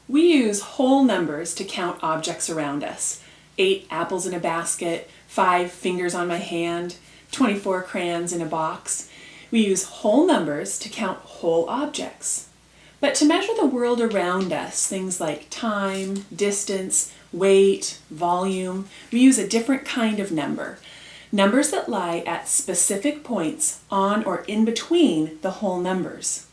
We use whole numbers to count objects around us. 8 apples in a basket, 5 fingers on my hand, 24 crayons in a box. We use whole numbers to count whole objects. But to measure the world around us, things like time, distance, weight, volume, we use a different kind of number. Numbers that lie at specific points on or in between the whole numbers.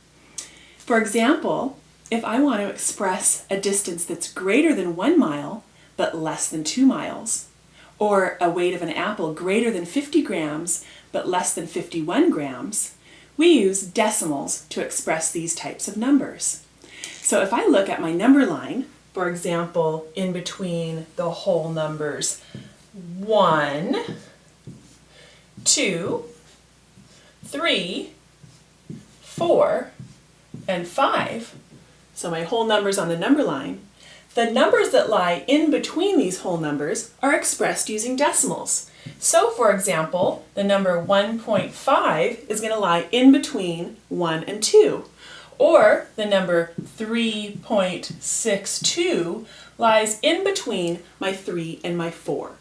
For example, if I want to express a distance that's greater than 1 mile, but less than 2 miles, or a weight of an apple greater than 50 grams, but less than 51 grams, we use decimals to express these types of numbers. So if I look at my number line, for example, in between the whole numbers 1, 2, 3, 4, and 5, so my whole numbers on the number line, the numbers that lie in between these whole numbers are expressed using decimals. So for example, the number 1.5 is going to lie in between 1 and 2. Or the number 3.62 lies in between my 3 and my 4.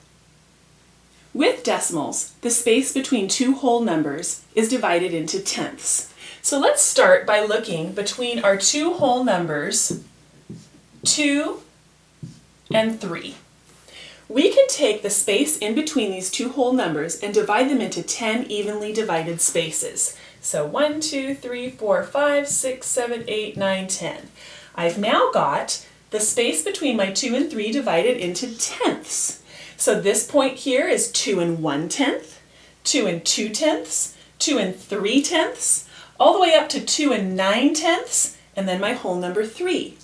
With decimals, the space between two whole numbers is divided into tenths. So let's start by looking between our two whole numbers, 2 and 3. We can take the space in between these two whole numbers and divide them into 10 evenly divided spaces. So 1, 2, 3, 4, 5, 6, 7, 8, 9, 10. I've now got the space between my 2 and 3 divided into tenths. So this point here is 2 and 1/10, 2 and 2/10, 2 and 3/10, all the way up to 2 and 9/10, and then my whole number 3.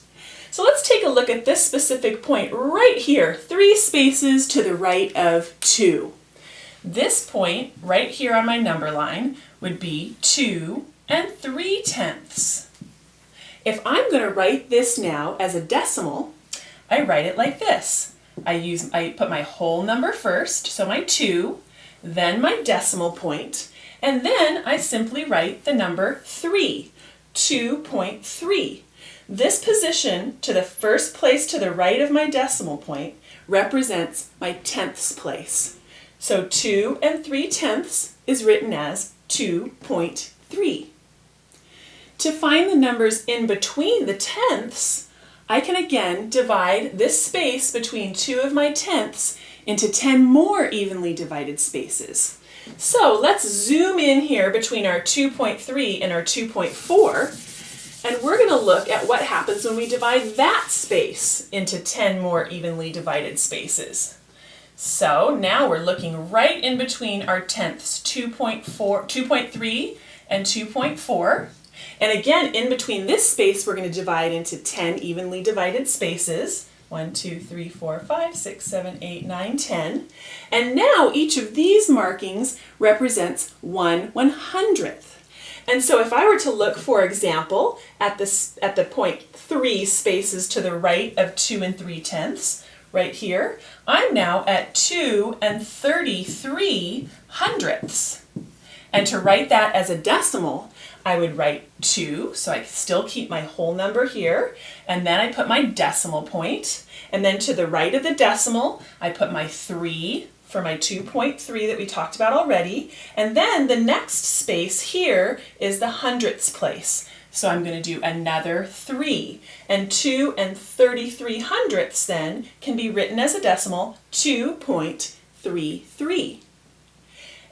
So let's take a look at this specific point right here, 3 spaces to the right of 2. This point right here on my number line would be 2 and 3/10. If I'm going to write this now as a decimal, I write it like this. I put my whole number first, so my 2, then my decimal point, and then I simply write the number 3, 2.3. This position to the first place to the right of my decimal point represents my tenths place. So 2 and 3/10 is written as 2.3. To find the numbers in between the tenths, I can again divide this space between 2 of my tenths into 10 more evenly divided spaces. So let's zoom in here between our 2.3 and our 2.4. And we're going to look at what happens when we divide that space into 10 more evenly divided spaces. So now we're looking right in between our tenths, 2.3 and 2.4. And again, in between this space, we're going to divide into 10 evenly divided spaces. 1, 2, 3, 4, 5, 6, 7, 8, 9, 10. And now each of these markings represents 1/100th. And so if I were to look, for example, at the point 3 spaces to the right of 2 and 3/10, right here, I'm now at 2 and 33/100ths. And to write that as a decimal, I would write 2, so I still keep my whole number here, and then I put my decimal point, and then to the right of the decimal, I put my 3, for my 2.3 that we talked about already, and then the next space here is the hundredths place. So I'm going to do another 3, and 2 and 33/100ths then can be written as a decimal 2.33.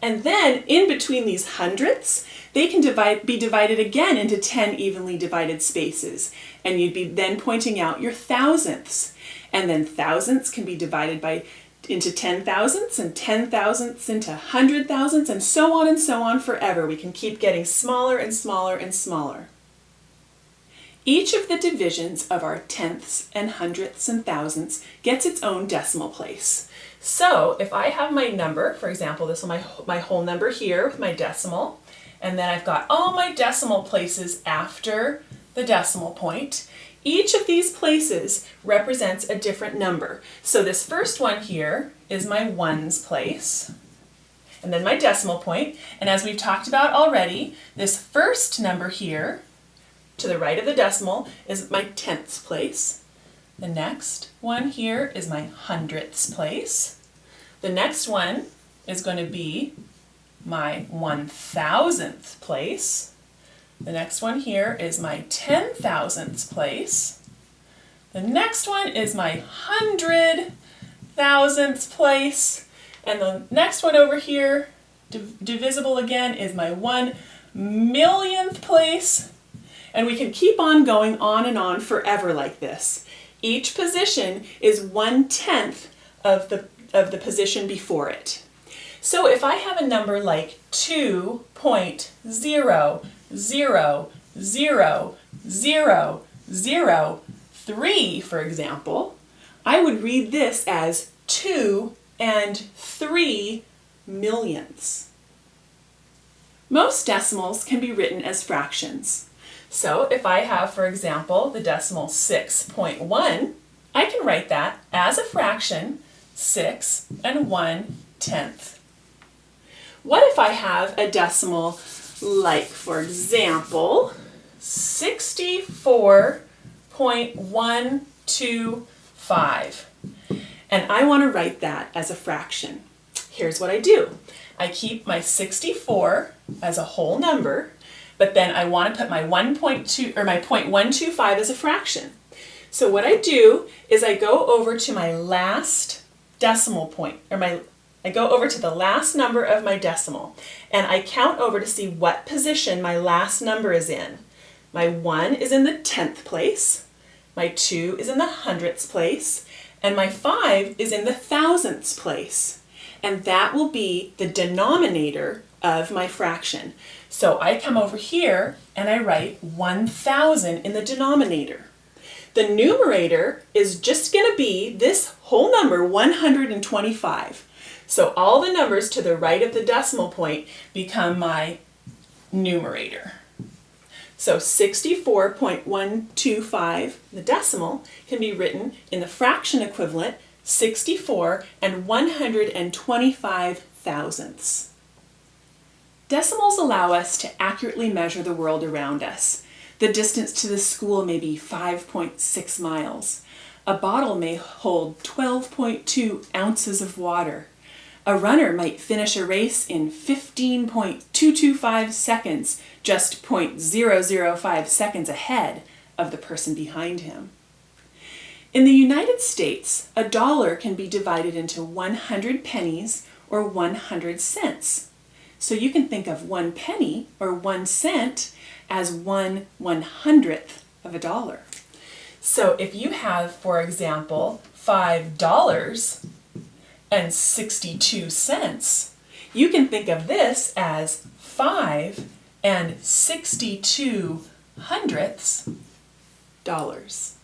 And then in between these hundredths, they can be divided again into 10 evenly divided spaces, and you'd be then pointing out your thousandths. And then thousandths can be divided into 10 thousandths and 10 thousandths into 100 thousandths, and so on forever. We can keep getting smaller and smaller and smaller. Each of the divisions of our tenths and hundredths and thousandths gets its own decimal place. So if I have my number, for example, this is my whole number here with my decimal, and then I've got all my decimal places after the decimal point, each of these places represents a different number. So this first one here is my ones place, and then my decimal point. And as we've talked about already, this first number here to the right of the decimal is my tenths place. The next one here is my hundredths place. The next one is going to be my 1,000th place. The next one here is my 10,000th place. The next one is my 100,000th place. And the next one over here, divisible again, is my 1,000,000th place. And we can keep on going on and on forever like this. Each position is 1/10 of the position before it. So if I have a number like 2.000003, for example, I would read this as 2 and 3 millionths. Most decimals can be written as fractions. So if I have, for example, the decimal 6.1, I can write that as a fraction, 6 and 1/10. What if I have a decimal like, for example, 64.125, and I want to write that as a fraction? Here's what I do. I keep my 64 as a whole number, but then I want to put my 1.2 or my 0.125 as a fraction. So what I do is I go over to my last decimal point, or I go over to the last number of my decimal, and I count over to see what position my last number is in. My 1 is in the 10th place, my 2 is in the 100ths place, and my 5 is in the 1,000ths place. And that will be the denominator of my fraction. So I come over here and I write 1,000 in the denominator. The numerator is just going to be this whole number, 125. So all the numbers to the right of the decimal point become my numerator. So 64.125, the decimal, can be written in the fraction equivalent 64 and 125 thousandths. Decimals allow us to accurately measure the world around us. The distance to the school may be 5.6 miles. A bottle may hold 12.2 ounces of water. A runner might finish a race in 15.225 seconds, just 0.005 seconds ahead of the person behind him. In the United States, a dollar can be divided into 100 pennies or 100 cents. So you can think of 1 penny or 1 cent as 1/100th of a dollar. So if you have, for example, $5.62, you can think of this as 5 and 62 hundredths dollars.